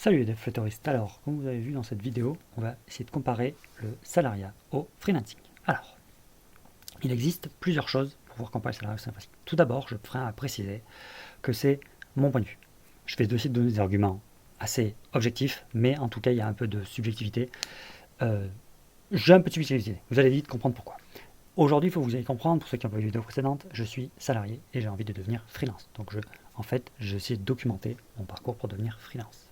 Salut les floteuristes, alors comme vous avez vu dans cette vidéo, on va essayer de comparer le salariat au freelancing. Alors, il existe plusieurs choses pour pouvoir comparer le salariat au freelancing. Tout d'abord, je tiens à préciser que c'est mon point de vue. Je vais essayer de donner des arguments assez objectifs, mais en tout cas il y a un peu de subjectivité. J'ai un peu de subjectivité, vous allez vite comprendre pourquoi. Aujourd'hui, il faut que vous ayez comprendre, pour ceux qui ont vu les vidéos précédentes, je suis salarié et j'ai envie de devenir freelance. Donc j'ai essayé de documenter mon parcours pour devenir freelance.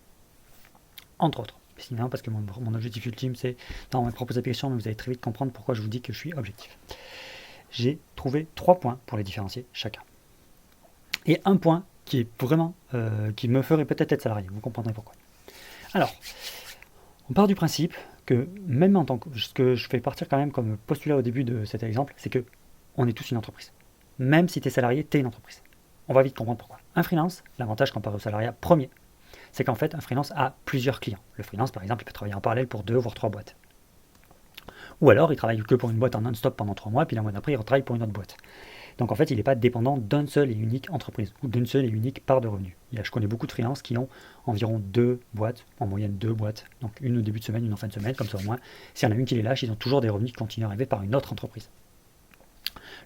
Entre autres. Sinon, parce que mon objectif ultime, c'est dans mes propres applications, mais vous allez très vite comprendre pourquoi je vous dis que je suis objectif. J'ai trouvé 3 points pour les différencier chacun. Et un point qui est vraiment, qui me ferait peut-être être salarié, vous comprendrez pourquoi. Alors, on part du principe que même en tant que, ce que je fais partir quand même comme postulat au début de cet exemple, c'est que on est tous une entreprise. Même si tu es salarié, tu es une entreprise. On va vite comprendre pourquoi. Un freelance, l'avantage comparé au salariat premier, c'est qu'en fait, un freelance a plusieurs clients. Le freelance, par exemple, il peut travailler en parallèle pour 2 voire 3 boîtes. Ou alors, il travaille que pour une boîte en non-stop pendant 3 mois, puis le mois d'après, il retravaille pour une autre boîte. Donc en fait, il n'est pas dépendant d'une seule et unique entreprise, ou d'une seule et unique part de revenus. Je connais beaucoup de freelances qui ont environ 2 boîtes, en moyenne 2 boîtes, donc une au début de semaine, une en fin de semaine, comme ça au moins, s'il y en a une qui les lâche, ils ont toujours des revenus qui continuent à arriver par une autre entreprise.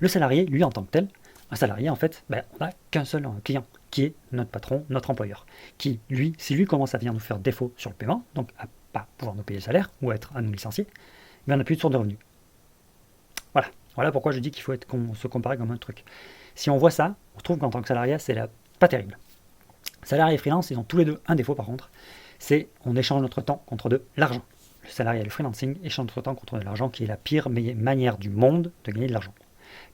Le salarié, lui, en tant que tel, un salarié, en fait, on n'a qu'un seul client, qui est notre patron, notre employeur, qui, lui, si lui commence à venir nous faire défaut sur le paiement, donc à pas pouvoir nous payer le salaire, ou à nous licencier, on n'a plus de source de revenus. Voilà pourquoi je dis qu'il faut se comparer comme un truc. Si on voit ça, on trouve qu'en tant que salarié, c'est pas terrible. Salarié et freelance, ils ont tous les deux un défaut par contre, c'est on échange notre temps contre de l'argent. Le salarié et le freelancing échangent notre temps contre de l'argent, qui est la pire manière du monde de gagner de l'argent.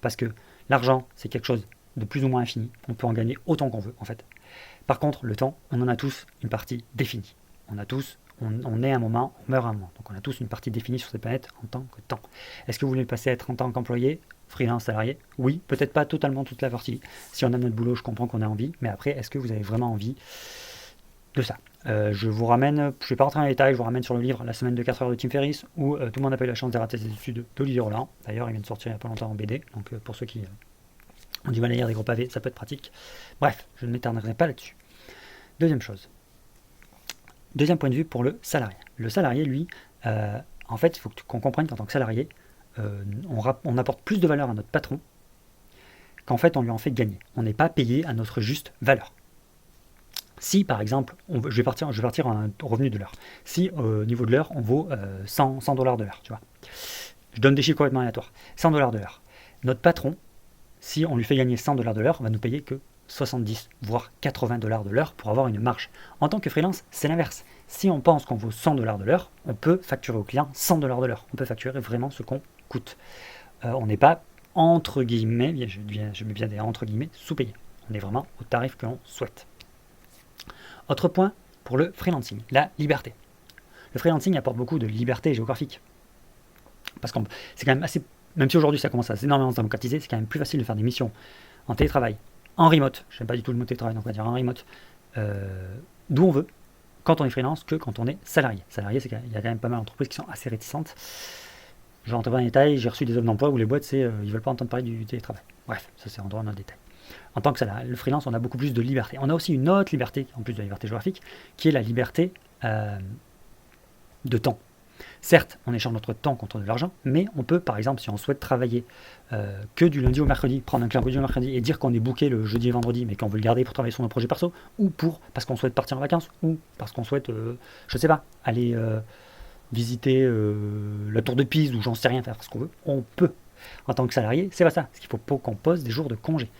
Parce que l'argent, c'est quelque chose de plus ou moins infini. On peut en gagner autant qu'on veut, en fait. Par contre, le temps, on en a tous une partie définie. On est un moment, on meurt un moment. Donc on a tous une partie définie sur cette planète en tant que temps. Est-ce que vous voulez le passer à être en tant qu'employé, freelance, salarié? Oui, peut-être pas totalement toute la partie. Si on aime notre boulot, je comprends qu'on a envie. Mais après, est-ce que vous avez vraiment envie de ça? Je vous ramène, je ne vais pas rentrer dans les détails, je vous ramène sur le livre La semaine de 4 heures de Tim Ferriss, où tout le monde n'a pas eu la chance de rater ses études d'Olivier Roland. D'ailleurs, il vient de sortir il n'y a pas longtemps en BD, donc pour ceux qui ont du mal à lire des gros pavés, ça peut être pratique. Bref, je ne m'éterniserai pas là-dessus. Deuxième chose. Deuxième point de vue pour le salarié. Le salarié, lui, en fait, il faut qu'on comprenne qu'en tant que salarié, on apporte plus de valeur à notre patron qu'en fait on lui en fait gagner. On n'est pas payé à notre juste valeur. Si par exemple, je vais partir à un revenu de l'heure. Si au niveau de l'heure, on vaut 100 $, de l'heure, tu vois. Je donne des chiffres complètement aléatoires. 100 $ de l'heure. Notre patron, si on lui fait gagner 100 $ de l'heure, va nous payer que 70 voire 80 $ de l'heure pour avoir une marge. En tant que freelance, c'est l'inverse. Si on pense qu'on vaut 100 $ de l'heure, on peut facturer au client 100 $ de l'heure. On peut facturer vraiment ce qu'on coûte. On n'est pas entre guillemets, je mets bien des entre guillemets, sous-payé. On est vraiment au tarif que l'on souhaite. Autre point pour le freelancing, la liberté. Le freelancing apporte beaucoup de liberté géographique. Parce que c'est quand même assez, même si aujourd'hui ça commence à énormément se démocratiser, c'est quand même plus facile de faire des missions en télétravail, en remote, je n'aime pas du tout le mot télétravail, donc on va dire en remote, d'où on veut, quand on est freelance, que quand on est salarié. Salarié, il y a quand même pas mal d'entreprises qui sont assez réticentes. Je ne rentre pas dans les détails, j'ai reçu des offres d'emploi où les boîtes, ils ne veulent pas entendre parler du télétravail. Bref, ça c'est en droit dans le détail. En tant que salarié, le freelance, on a beaucoup plus de liberté. On a aussi une autre liberté, en plus de la liberté géographique, qui est la liberté de temps. Certes, on échange notre temps contre de l'argent, mais on peut, par exemple, si on souhaite travailler que du lundi au mercredi, prendre un client du mercredi et dire qu'on est booké le jeudi et vendredi, mais qu'on veut le garder pour travailler sur nos projets perso, ou parce qu'on souhaite partir en vacances, ou parce qu'on souhaite, je sais pas, aller visiter la tour de Pise, ou j'en sais rien, faire ce qu'on veut, on peut. En tant que salarié, c'est pas ça. Parce qu'il faut qu'on pose des jours de congé.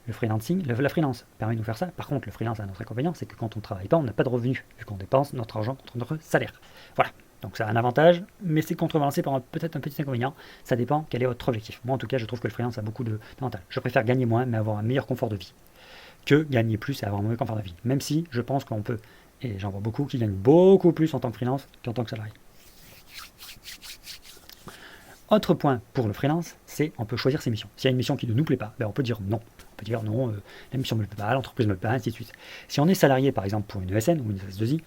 Le freelancing, la freelance permet de nous faire ça. Par contre, le freelance a notre inconvénient, c'est que quand on ne travaille pas, on n'a pas de revenus, vu qu'on dépense notre argent contre notre salaire. Voilà. Donc ça a un avantage, mais c'est contrebalancé par peut-être un petit inconvénient. Ça dépend quel est votre objectif. Moi, en tout cas, je trouve que le freelance a beaucoup d'avantages. Je préfère gagner moins, mais avoir un meilleur confort de vie, que gagner plus et avoir un mauvais confort de vie. Même si je pense qu'on peut, et j'en vois beaucoup qui gagnent beaucoup plus en tant que freelance qu'en tant que salarié. Autre point pour le freelance, c'est on peut choisir ses missions. S'il y a une mission qui ne nous plaît pas, on peut dire non. On peut dire non, la mission ne me plaît pas, l'entreprise ne me plaît pas, ainsi de suite. Si on est salarié, par exemple, pour une ESN ou une SS2I,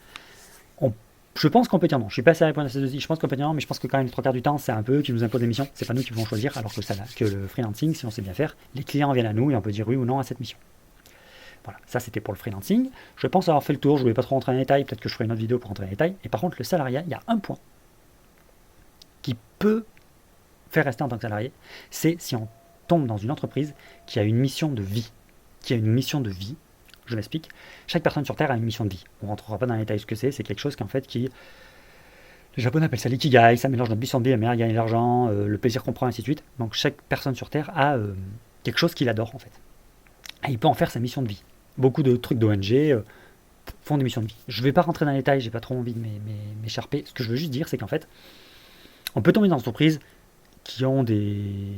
je pense qu'on peut dire non. Je suis pas salarié pour une SS2I, je pense qu'on peut dire non, mais je pense que quand même les 3/4 du temps, c'est un peu eux qui nous imposent des missions, c'est pas nous qui pouvons choisir, alors que le freelancing, si on sait bien faire, les clients viennent à nous et on peut dire oui ou non à cette mission. Voilà, ça c'était pour le freelancing. Je pense avoir fait le tour, je ne voulais pas trop rentrer dans les détails, peut-être que je ferai une autre vidéo pour rentrer dans les détails. Et par contre, le salariat, il y a un point qui peut faire rester en tant que salarié, c'est si on tombe dans une entreprise qui a une mission de vie. Qui a une mission de vie, je m'explique. Chaque personne sur Terre a une mission de vie. On ne rentrera pas dans les détails de ce que c'est quelque chose qui... Les Japonais appellent ça l'ikigai, ça mélange notre mission de vie, la manière de gagner de l'argent, le plaisir qu'on prend, ainsi de suite. Donc chaque personne sur Terre a quelque chose qu'il adore en fait. Et il peut en faire sa mission de vie. Beaucoup de trucs d'ONG font des missions de vie. Je ne vais pas rentrer dans les détails, j'ai pas trop envie de m'écharper. Ce que je veux juste dire, c'est qu'en fait, on peut tomber dans des entreprises qui ont des...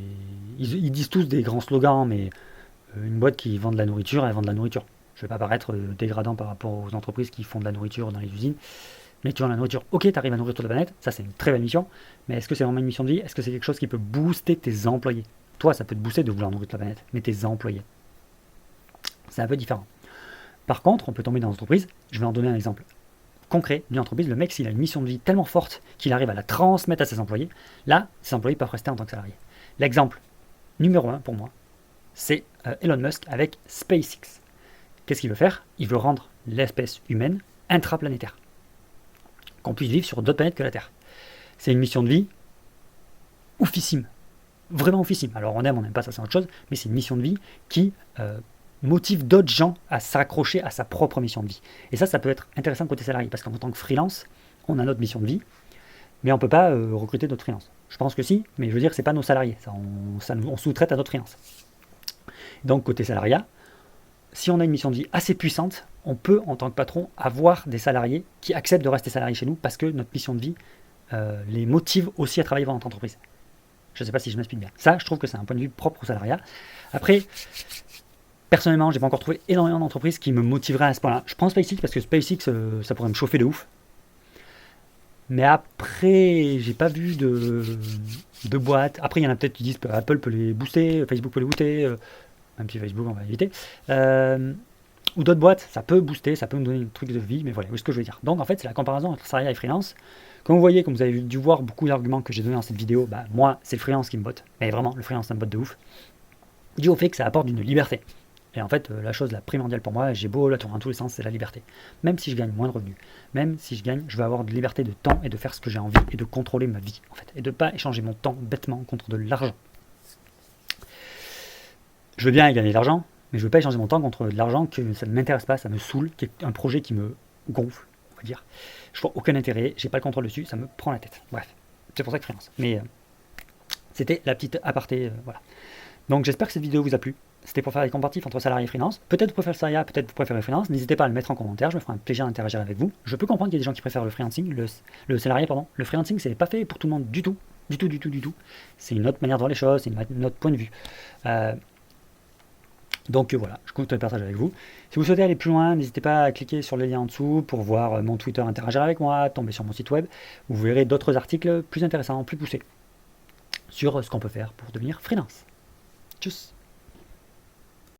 Ils disent tous des grands slogans, mais une boîte qui vend de la nourriture, elle vend de la nourriture. Je ne vais pas paraître dégradant par rapport aux entreprises qui font de la nourriture dans les usines, mais tu vends de la nourriture. Ok, tu arrives à nourrir toute la planète, ça c'est une très belle mission, mais est-ce que c'est vraiment une mission de vie? Est-ce que c'est quelque chose qui peut booster tes employés? Toi, ça peut te booster de vouloir nourrir toute la planète, mais tes employés, c'est un peu différent. Par contre, on peut tomber dans une entreprise, je vais en donner un exemple concret d'une entreprise, le mec, s'il a une mission de vie tellement forte qu'il arrive à la transmettre à ses employés, là, ses employés peuvent rester en tant que salariés. L'exemple numéro 1 pour moi, c'est Elon Musk avec SpaceX. Qu'est-ce qu'il veut faire? Il veut rendre l'espèce humaine intraplanétaire. Qu'on puisse vivre sur d'autres planètes que la Terre. C'est une mission de vie oufissime. Vraiment oufissime. Alors on n'aime pas, ça c'est autre chose, mais c'est une mission de vie qui motive d'autres gens à s'accrocher à sa propre mission de vie. Et ça peut être intéressant côté salarié, parce qu'en tant que freelance, on a notre mission de vie, mais on ne peut pas recruter d'autres freelances. Je pense que si, mais je veux dire, c'est pas nos salariés. On sous-traite à d'autres freelances. Donc côté salariat, si on a une mission de vie assez puissante, on peut, en tant que patron, avoir des salariés qui acceptent de rester salariés chez nous parce que notre mission de vie les motive aussi à travailler dans notre entreprise. Je ne sais pas si je m'explique bien. Ça, je trouve que c'est un point de vue propre au salariat. Après, personnellement, je n'ai pas encore trouvé énormément d'entreprises qui me motiveraient à ce point-là. Je prends SpaceX parce que SpaceX, ça pourrait me chauffer de ouf. Mais après, j'ai pas vu de boîte. Après, il y en a peut-être qui disent que Apple peut les booster, Facebook peut les booster, même si Facebook, on va éviter. Ou d'autres boîtes, ça peut booster, ça peut me donner un truc de vie, mais voilà, c'est ce que je veux dire. Donc en fait, c'est la comparaison entre salariat et freelance. Comme vous voyez, comme vous avez dû voir beaucoup d'arguments que j'ai donnés dans cette vidéo, moi, c'est le freelance qui me botte. Mais vraiment, le freelance, ça me botte de ouf. Dû au fait que ça apporte une liberté. Et en fait, la chose la primordiale pour moi, j'ai beau la tourner dans tous les sens, c'est la liberté. Même si je gagne moins de revenus, même si je veux avoir de liberté de temps et de faire ce que j'ai envie et de contrôler ma vie, en fait. Et de ne pas échanger mon temps bêtement contre de l'argent. Je veux bien gagner de l'argent, mais je ne veux pas échanger mon temps contre de l'argent que ça ne m'intéresse pas, ça me saoule, qui est un projet qui me gonfle, on va dire. Je vois aucun intérêt, j'ai pas le contrôle dessus, ça me prend la tête. Bref, c'est pour ça que freelance. Mais c'était la petite aparté, voilà. Donc j'espère que cette vidéo vous a plu. C'était pour faire des comparatifs entre salarié et freelance. Peut-être vous préférez le salariat, peut-être vous préférez le freelance. N'hésitez pas à le mettre en commentaire, je me ferai un plaisir d'interagir avec vous. Je peux comprendre qu'il y a des gens qui préfèrent le freelancing, le salarié, pardon. Le freelancing, c'est pas fait pour tout le monde du tout. Du tout. C'est une autre manière de voir les choses, c'est un autre point de vue. Donc voilà, je compte le partage avec vous. Si vous souhaitez aller plus loin, n'hésitez pas à cliquer sur le lien en dessous pour voir mon Twitter, interagir avec moi, tomber sur mon site web. Vous verrez d'autres articles plus intéressants, plus poussés sur ce qu'on peut faire pour devenir freelance. Tchuss.